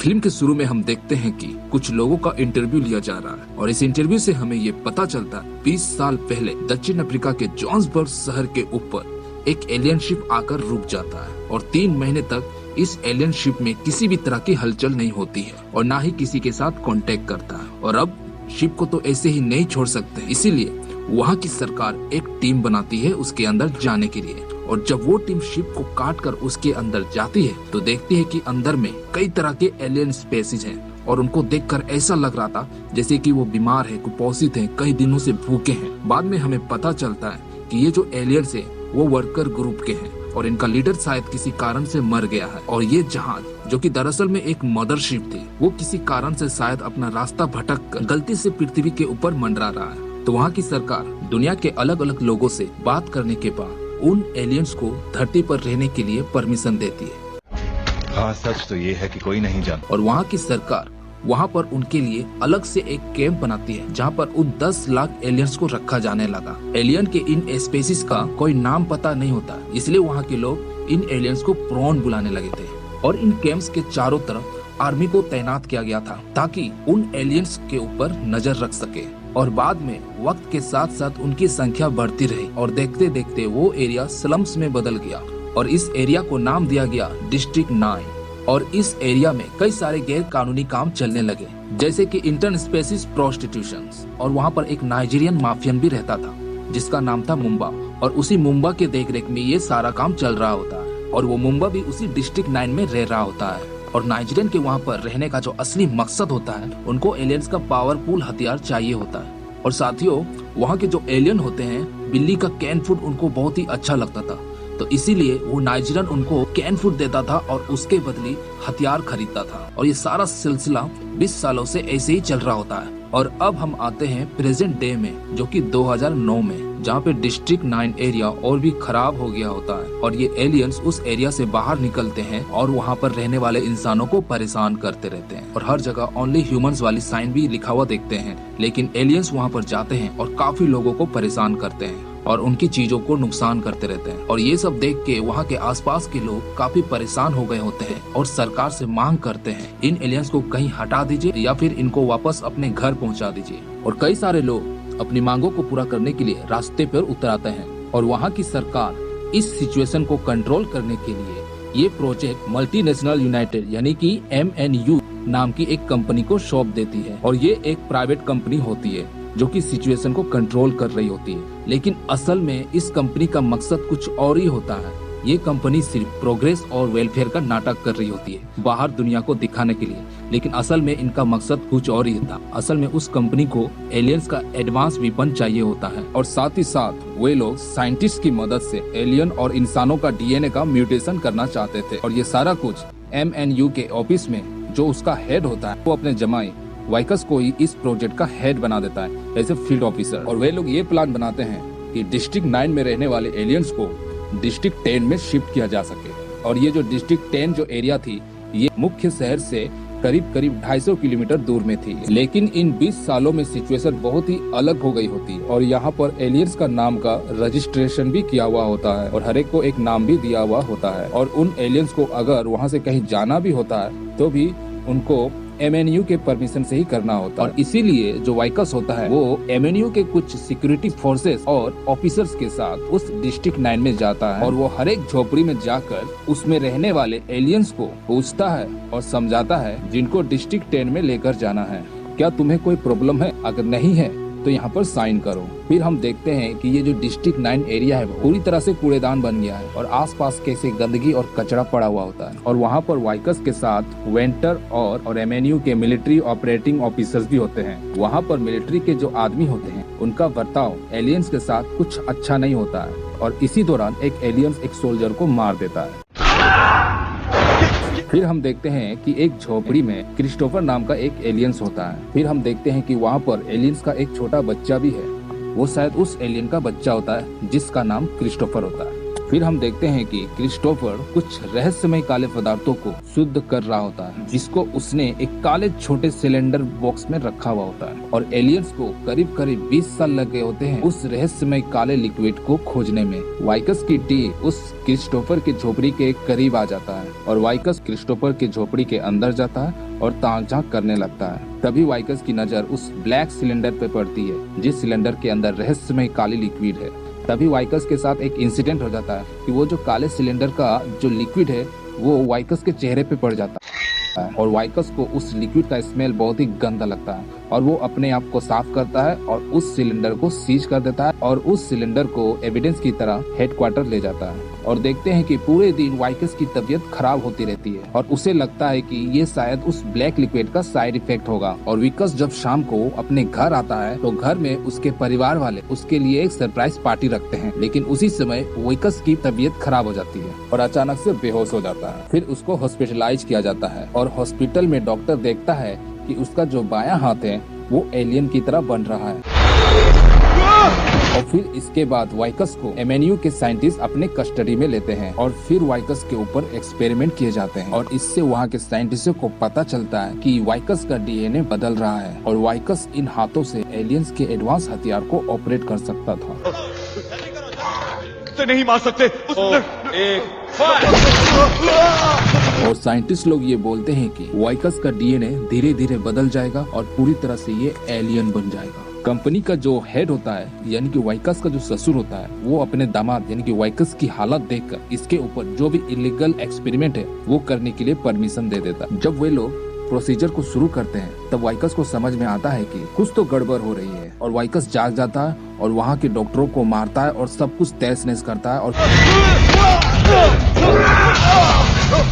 Film के शुरू में हम देखते हैं कि कुछ लोगों का इंटरव्यू लिया जा रहा है और इस इंटरव्यू से हमें ये पता चलता है 20 साल पहले दक्षिण अफ्रीका के जोहान्सबर्ग शहर के ऊपर एक एलियन शिप आकर रुक जाता है और 3 महीने तक इस एलियन शिप में किसी भी तरह की हलचल नहीं होती है और ना ही किसी के साथ कांटेक्ट करता है। और अब शिप को तो ऐसे ही नहीं छोड़ सकते, इसीलिए वहाँ की सरकार एक टीम बनाती है उसके अंदर जाने के लिए। और जब वो टीम शिप को काट कर उसके अंदर जाती है तो देखती है कि अंदर में कई तरह के एलियन स्पेसीज हैं और उनको देखकर ऐसा लग रहा था जैसे कि वो बीमार है, कुपोषित हैं, कई दिनों से भूखे हैं। बाद में हमें पता चलता है कि ये जो एलियंस है वो वर्कर ग्रुप के हैं और इनका लीडर शायद किसी कारण से मर गया है। और ये जहाज जो कि दरअसल में एक मदरशिप थी, वो किसी कारण से शायद अपना रास्ता भटक कर गलती से पृथ्वी के ऊपर मंडरा रहा है। तो वहाँ की सरकार दुनिया के अलग अलग लोगों से बात करने के बाद उन एलियंस को धरती पर रहने के लिए परमिशन देती है। हाँ, सच तो ये है कि कोई नहीं जानता। और वहाँ की सरकार वहाँ पर उनके लिए अलग से एक कैंप बनाती है जहाँ पर उन 10 लाख एलियंस को रखा जाने लगा। एलियन के इन स्पेसीज का कोई नाम पता नहीं होता, इसलिए वहाँ के लोग इन एलियंस को प्रॉन बुलाने लगे थे। और इन कैंप्स के चारों तरफ आर्मी को तैनात किया गया था ताकि उन एलियंस के ऊपर नजर रख सके। और बाद में वक्त के साथ साथ उनकी संख्या बढ़ती रही और देखते देखते वो एरिया स्लम्स में बदल गया और इस एरिया को नाम दिया गया डिस्ट्रिक्ट 9। और इस एरिया में कई सारे गैर कानूनी काम चलने लगे, जैसे कि इंटर स्पेसीज प्रोस्टिट्यूशन। और वहाँ पर एक नाइजीरियन माफियन भी रहता था जिसका नाम था मुंबा, और उसी मुंबा के देखरेख में ये सारा काम चल रहा होता है। और वो मुंबा भी उसी डिस्ट्रिक्ट 9 में रह रहा होता है। और नाइजीरियन के वहाँ पर रहने का जो असली मकसद होता है, उनको एलियंस का पावरफुल हथियार चाहिए होता है। और साथियों, वहाँ के जो एलियन होते हैं, बिल्ली का कैन फूड उनको बहुत ही अच्छा लगता था, तो इसीलिए वो नाइजीरियन उनको कैन फूड देता था और उसके बदले हथियार खरीदता था। और ये सारा सिलसिला 20 सालों से ऐसे ही चल रहा होता है। और अब हम आते हैं प्रेजेंट डे में, जो कि 2009 में, जहाँ पे डिस्ट्रिक्ट 9 एरिया और भी खराब हो गया होता है। और ये एलियंस उस एरिया से बाहर निकलते हैं और वहाँ पर रहने वाले इंसानों को परेशान करते रहते हैं। और हर जगह ओनली ह्यूमंस वाली साइन भी लिखा हुआ देखते हैं, लेकिन एलियंस वहाँ पर जाते हैं और काफी लोगों को परेशान करते हैं और उनकी चीजों को नुकसान करते रहते हैं। और ये सब देख के वहाँ के आसपास के लोग काफी परेशान हो गए होते हैं और सरकार से मांग करते हैं इन एलियंस को कहीं हटा दीजिए या फिर इनको वापस अपने घर पहुँचा दीजिए। और कई सारे लोग अपनी मांगों को पूरा करने के लिए रास्ते पर उतर आते हैं। और वहाँ की सरकार इस सिचुएशन को कंट्रोल करने के लिए ये प्रोजेक्ट मल्टीनेशनल यूनाइटेड यानी कि MNU नाम की एक कंपनी को सौंप देती है। और ये एक प्राइवेट कंपनी होती है जो कि सिचुएशन को कंट्रोल कर रही होती है, लेकिन असल में इस कंपनी का मकसद कुछ और ही होता है। ये कंपनी सिर्फ प्रोग्रेस और वेलफेयर का नाटक कर रही होती है बाहर दुनिया को दिखाने के लिए, लेकिन असल में इनका मकसद कुछ और ही था। असल में उस कंपनी को एलियंस का एडवांस वेपन चाहिए होता है और साथ ही साथ वे लोग साइंटिस्ट की मदद से एलियन और इंसानों का DNA का म्यूटेशन करना चाहते थे। और ये सारा कुछ MNU के ऑफिस में जो उसका हेड होता है वो अपने जमाई वाइकस को ही इस प्रोजेक्ट का हेड बना देता है एज ए फील्ड ऑफिसर। और वे लोग ये प्लान बनाते हैं कि डिस्ट्रिक्ट 9 में रहने वाले एलियंस को डिस्ट्रिक्ट 10 में शिफ्ट किया जा सके। और ये जो डिस्ट्रिक्ट 10 जो एरिया थी, ये मुख्य शहर से करीब 250 किलोमीटर दूर में थी। लेकिन इन 20 सालों में सिचुएशन बहुत ही अलग हो गई होती है और यहाँ पर एलियंस का नाम का रजिस्ट्रेशन भी किया हुआ होता है और हर एक को एक नाम भी दिया हुआ होता है। और उन एलियंस को अगर वहाँ से कहीं जाना भी होता है तो भी उनको MNU के परमिशन से ही करना होता है। और इसीलिए जो वाइकस होता है वो MNU के कुछ सिक्योरिटी फोर्सेस और ऑफिसर्स के साथ उस डिस्ट्रिक्ट 9 में जाता है और वो हर एक झोपड़ी में जाकर उसमें रहने वाले एलियंस को पूछता है और समझाता है जिनको डिस्ट्रिक्ट 10 में लेकर जाना है, क्या तुम्हें कोई प्रॉब्लम है? अगर नहीं है तो यहाँ पर साइन करो। फिर हम देखते हैं कि ये जो डिस्ट्रिक्ट 9 एरिया है वो पूरी तरह से कूड़ेदान बन गया है और आसपास कैसे गंदगी और कचरा पड़ा हुआ होता है। और वहाँ पर वाइकस के साथ वेंटर और MNU के मिलिट्री ऑपरेटिंग ऑफिसर्स भी होते हैं। वहाँ पर मिलिट्री के जो आदमी होते हैं उनका बर्ताव एलियंस के साथ कुछ अच्छा नहीं होता है और इसी दौरान एक एलियंस एक सोल्जर को मार देता है। फिर हम देखते हैं कि एक झोपड़ी में क्रिस्टोफर नाम का एक एलियंस होता है। फिर हम देखते हैं कि वहाँ पर एलियंस का एक छोटा बच्चा भी है, वो शायद उस एलियन का बच्चा होता है जिसका नाम क्रिस्टोफर होता है। फिर हम देखते हैं कि क्रिस्टोफर कुछ रहस्यमय काले पदार्थों को शुद्ध कर रहा होता है जिसको उसने एक काले छोटे सिलेंडर बॉक्स में रखा हुआ होता है। और एलियंस को करीब 20 साल लगे होते हैं उस रहस्यमय काले लिक्विड को खोजने में। वाइकस की टीम उस क्रिस्टोफर के झोपड़ी के करीब आ जाता है और वाइकस क्रिस्टोफर के झोपड़ी के अंदर जाता है और ताक झांक करने लगता है। तभी वाइकस की नजर उस ब्लैक सिलेंडर पे पड़ती है जिस सिलेंडर के अंदर रहस्यमय काली लिक्विड है। तभी वाइकस के साथ एक इंसिडेंट हो जाता है कि वो जो काले सिलेंडर का जो लिक्विड है वो वाइकस के चेहरे पे पड़ जाता है और वाइकस को उस लिक्विड का स्मेल बहुत ही गंदा लगता है और वो अपने आप को साफ करता है और उस सिलेंडर को सीज कर देता है और उस सिलेंडर को एविडेंस की तरह हेडक्वार्टर ले जाता है। और देखते हैं कि पूरे दिन वाइकस की तबीयत खराब होती रहती है और उसे लगता है कि ये शायद उस ब्लैक लिक्विड का साइड इफेक्ट होगा। और विकस जब शाम को अपने घर आता है तो घर में उसके परिवार वाले उसके लिए एक सरप्राइज पार्टी रखते हैं, लेकिन उसी समय विकस की तबीयत खराब हो जाती है और अचानक से बेहोश हो जाता है। फिर उसको हॉस्पिटलाइज किया जाता है और हॉस्पिटल में डॉक्टर देखता है कि उसका जो बायां हाथ है वो एलियन की तरह बन रहा है। और फिर इसके बाद वाइकस को एमएनयू के साइंटिस्ट अपने कस्टडी में लेते हैं और फिर वाइकस के ऊपर एक्सपेरिमेंट किए जाते हैं और इससे वहाँ के साइंटिस्टों को पता चलता है कि वाइकस का डीएनए बदल रहा है और वाइकस इन हाथों से एलियंस के एडवांस हथियार को ऑपरेट कर सकता था। तो नहीं मार सकते। और साइंटिस्ट लोग ये बोलते हैं कि वाइकस का डीएनए धीरे धीरे बदल जाएगा और पूरी तरह से ये एलियन बन जाएगा। कंपनी का जो हेड होता है यानी कि वाइकस का जो ससुर होता है वो अपने दामाद यानी कि वाइकस की हालत देखकर इसके ऊपर जो भी इलीगल एक्सपेरिमेंट है वो करने के लिए परमिशन दे देता है। जब वे लोग प्रोसीजर को शुरू करते हैं तब वाइकस को समझ में आता है कि कुछ तो गड़बड़ हो रही है और वाइकस जाग जाता है और वहाँ के डॉक्टरों को मारता है और सब कुछ तहस नहस करता है और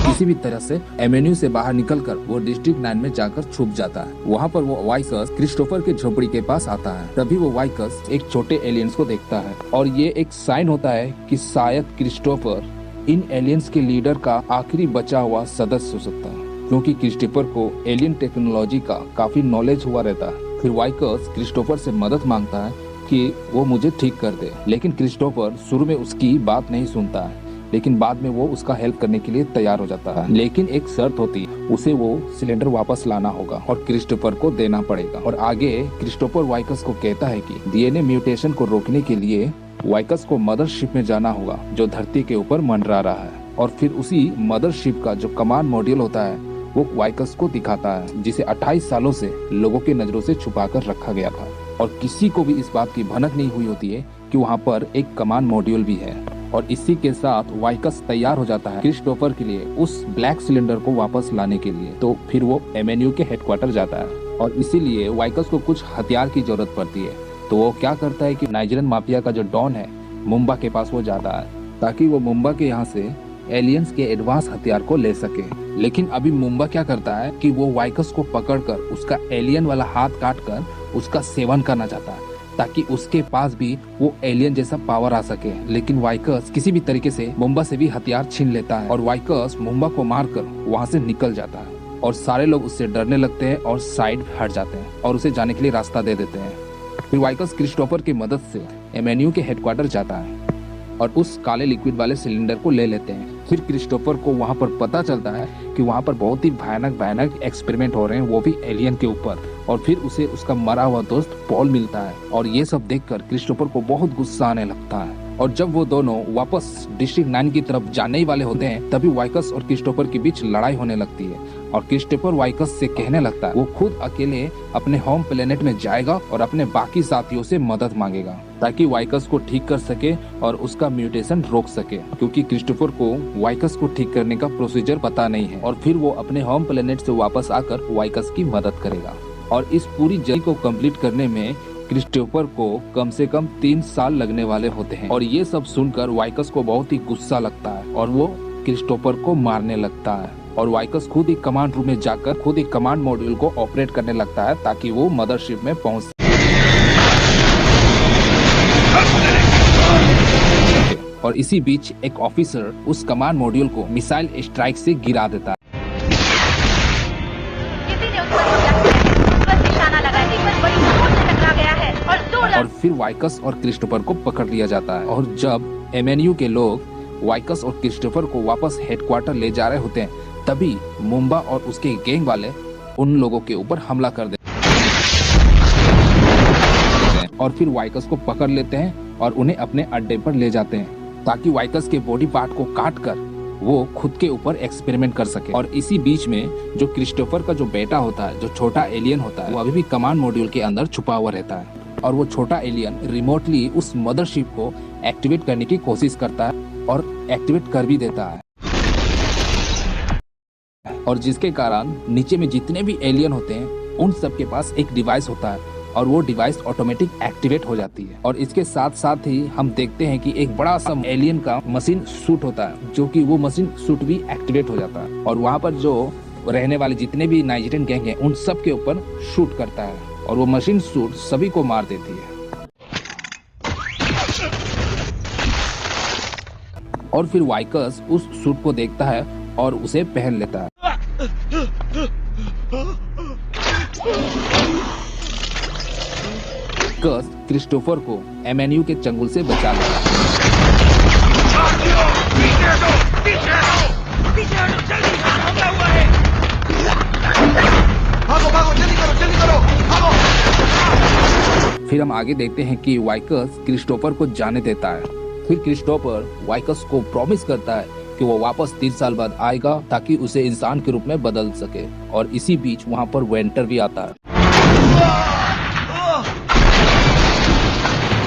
किसी भी तरह से एमएनयू से बाहर निकलकर वो डिस्ट्रिक्ट 9 में जाकर छुप जाता है। वहाँ पर वो वाइकस क्रिस्टोफर के झोपड़ी के पास आता है। तभी वो वाइकस एक छोटे एलियंस को देखता है और ये एक साइन होता है कि शायद क्रिस्टोफर इन एलियंस के लीडर का आखिरी बचा हुआ सदस्य हो सकता है, क्योंकि क्रिस्टोफर को एलियन टेक्नोलॉजी का काफी नॉलेज हुआ रहता है। फिर वाइकस क्रिस्टोफर से मदद मांगता है कि वो मुझे ठीक कर दे, लेकिन क्रिस्टोफर शुरू में उसकी बात नहीं सुनता है, लेकिन बाद में वो उसका हेल्प करने के लिए तैयार हो जाता है। लेकिन एक शर्त होती है, उसे वो सिलेंडर वापस लाना होगा और क्रिस्टोफर को देना पड़ेगा। और आगे क्रिस्टोफर वाइकस को कहता है कि डीएनए म्यूटेशन को रोकने के लिए वाइकस को मदरशिप में जाना होगा जो धरती के ऊपर मंडरा रहा है। और फिर उसी मदरशिप का जो कमांड मॉड्यूल होता है वो वाइकस को दिखाता है, जिसे 28 सालों से लोगों की नजरों से छुपा कर रखा गया था और किसी को भी इस बात की भनक नहीं हुई होती है कि वहाँ पर एक कमांड मॉड्यूल भी है। और इसी के साथ वाइकस तैयार हो जाता है क्रिस्टोफर के लिए उस ब्लैक सिलेंडर को वापस लाने के लिए। तो फिर वो एमएनयू के हेडक्वार्टर जाता है और इसीलिए वाइकस को कुछ हथियार की जरूरत पड़ती है। तो वो क्या करता है कि नाइजीरियन माफिया का जो डॉन है मुंबा के पास वो जाता है ताकि वो मुंबा के यहाँ से एलियंस के एडवांस हथियार को ले सके। लेकिन अभी मुंबा क्या करता है कि वो वाइकस को पकड़कर उसका एलियन वाला हाथ काट कर उसका सेवन करना चाहता है ताकि उसके पास भी वो एलियन जैसा पावर आ सके। लेकिन वाइकस किसी भी तरीके से मुंबा से भी हथियार छीन लेता है और वाइकस मुंबा को मारकर वहाँ से निकल जाता है और सारे लोग उससे डरने लगते हैं और साइड हट जाते हैं और उसे जाने के लिए रास्ता दे देते हैं। फिर वाइकस क्रिस्टोफर की मदद से एमएनयू के हेडक्वार्टर जाता है और उस काले लिक्विड वाले सिलेंडर को ले लेते हैं। फिर क्रिस्टोफर को वहाँ पर पता चलता है कि वहाँ पर बहुत ही भयानक एक्सपेरिमेंट हो रहे हैं, वो भी एलियन के ऊपर। और फिर उसे उसका मरा हुआ दोस्त पॉल मिलता है और ये सब देखकर क्रिस्टोफर को बहुत गुस्सा आने लगता है। और जब वो दोनों वापस डिस्ट्रिक्ट 9 की तरफ जाने ही वाले होते हैं तभी वाइकस और क्रिस्टोफर के बीच लड़ाई होने लगती है और क्रिस्टोफर वाइकस से कहने लगता है वो खुद अकेले अपने होम प्लेनेट में जाएगा और अपने बाकी साथियों से मदद मांगेगा ताकि वाइकस को ठीक कर सके और उसका म्यूटेशन रोक सके, क्योंकि क्रिस्टोफर को वाइकस को ठीक करने का प्रोसीजर पता नहीं है। और फिर वो अपने होम प्लेनेट से वापस आकर वाइकस की मदद करेगा और इस पूरी जर्नी को कंप्लीट करने में क्रिस्टोफर को कम से कम 3 साल लगने वाले होते हैं। और ये सब सुनकर वाइकस को बहुत ही गुस्सा लगता है और वो क्रिस्टोफर को मारने लगता है और वाइकस खुद ही कमांड रूम में जाकर खुद ही कमांड मॉड्यूल को ऑपरेट करने लगता है ताकि वो मदरशिप में पहुंच सके। और इसी बीच एक ऑफिसर उस कमांड मॉड्यूल को मिसाइल स्ट्राइक से गिरा देता है। और फिर वाइकस और क्रिस्टोफर को पकड़ लिया जाता है और जब एमएनयू के लोग वाइकस और क्रिस्टोफर को वापस हेडक्वार्टर ले जा रहे होते हैं तभी मुंबा और उसके गैंग वाले उन लोगों के ऊपर हमला कर देते हैं और फिर वाइकस को पकड़ लेते हैं और उन्हें अपने अड्डे पर ले जाते हैं ताकि वाइकस के बॉडी पार्ट को काट कर वो खुद के ऊपर एक्सपेरिमेंट कर सके। और इसी बीच में जो क्रिस्टोफर का जो बेटा होता है, जो छोटा एलियन होता है, वो अभी भी कमांड मॉड्यूल के अंदर छुपा हुआ रहता है। और वो छोटा एलियन रिमोटली उस मदरशिप को एक्टिवेट करने की कोशिश करता है और एक्टिवेट कर भी देता है, और जिसके कारण नीचे में जितने भी एलियन होते हैं उन सब के पास एक डिवाइस होता है और वो डिवाइस ऑटोमेटिक एक्टिवेट हो जाती है। और इसके साथ साथ ही हम देखते हैं कि एक बड़ा सा एलियन का मशीन सूट होता है, जो कि वो मशीन सूट भी एक्टिवेट हो जाता है और वहाँ पर जो रहने वाले जितने भी नाइजीरियन गैंग हैं उन सब के ऊपर शूट करता है और वो मशीन सूट सभी को मार देती है। और फिर वाइकस उस सूट को देखता है और उसे पहन लेता है। वाइकस क्रिस्टोफर को एमएनयू के चंगुल से बचा लेता है। फिर हम आगे देखते हैं कि वाइकस क्रिस्टोफर को जाने देता है। फिर क्रिस्टोफर वाइकस को प्रॉमिस करता है कि वो वापस 3 साल बाद आएगा ताकि उसे इंसान के रूप में बदल सके। और इसी बीच वहाँ पर वेंटर भी आता है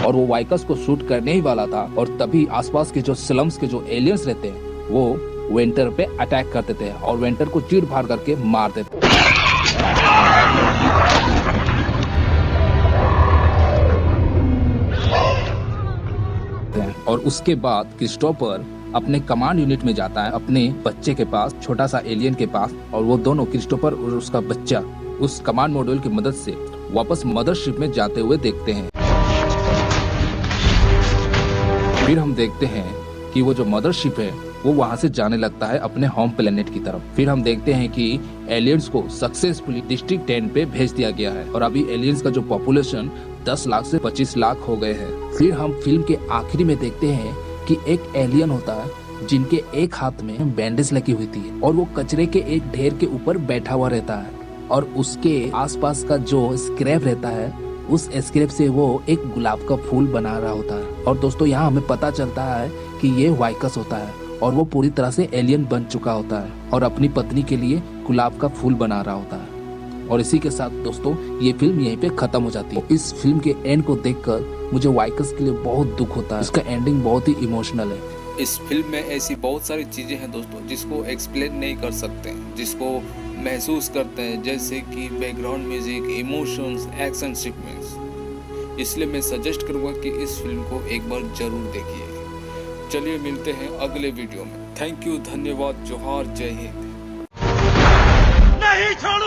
और वो वाइकस को शूट करने ही वाला था, और तभी आसपास के जो स्लम्स के जो एलियंस रहते हैं वो वेंटर पे अटैक कर देते हैं और वेंटर को चीर फाड़ करके मार देते हैं। और उसके बाद क्रिस्टोफर अपने कमांड यूनिट में जाता है, अपने बच्चे के पास, छोटा सा एलियन के पास, और वो दोनों क्रिस्टोफर और उसका बच्चा उस कमांड मॉड्यूल की मदद से वापस मदरशिप में जाते हुए देखते हैं। फिर हम देखते हैं कि वो जो मदरशिप है वो वहां से जाने लगता है अपने होम प्लेनेट की तरफ। फिर हम देखते हैं कि एलियंस को सक्सेसफुली डिस्ट्रिक्ट 10 पे भेज दिया गया है और अभी एलियंस का जो पॉपुलेशन 10 लाख से 25 लाख हो गए हैं। फिर हम फिल्म के आखिरी में देखते हैं कि एक एलियन होता है जिनके एक हाथ में बैंडेज लगी हुई थी और वो कचरे के एक ढेर के ऊपर बैठा हुआ रहता है और उसके आसपास का जो स्क्रैप रहता है उस स्क्रैप से वो एक गुलाब का फूल बना रहा होता है। और दोस्तों यहाँ हमें पता चलता है कि ये वाइकस होता है और वो पूरी तरह से एलियन बन चुका होता है और अपनी पत्नी के लिए गुलाब का फूल बना रहा होता है। और इसी के साथ दोस्तों ये फिल्म यहीं पे खत्म हो जाती है। इस फिल्म के एंड को देखकर मुझे वाइकस के लिए बहुत दुख होता है। इसका एंडिंग बहुत ही इमोशनल है। इस फिल्म में ऐसी बहुत सारी चीजें हैं दोस्तों जिसको एक्सप्लेन नहीं कर सकते, जिसको महसूस करते हैं, जैसे कि background music, emotions, action sequence. इसलिए मैं सजेस्ट करूंगा कि इस फिल्म को एक बार जरूर देखिए। चलिए मिलते हैं अगले वीडियो में। थैंक यू, धन्यवाद, जोहार, जय हिंद। नहीं छोड़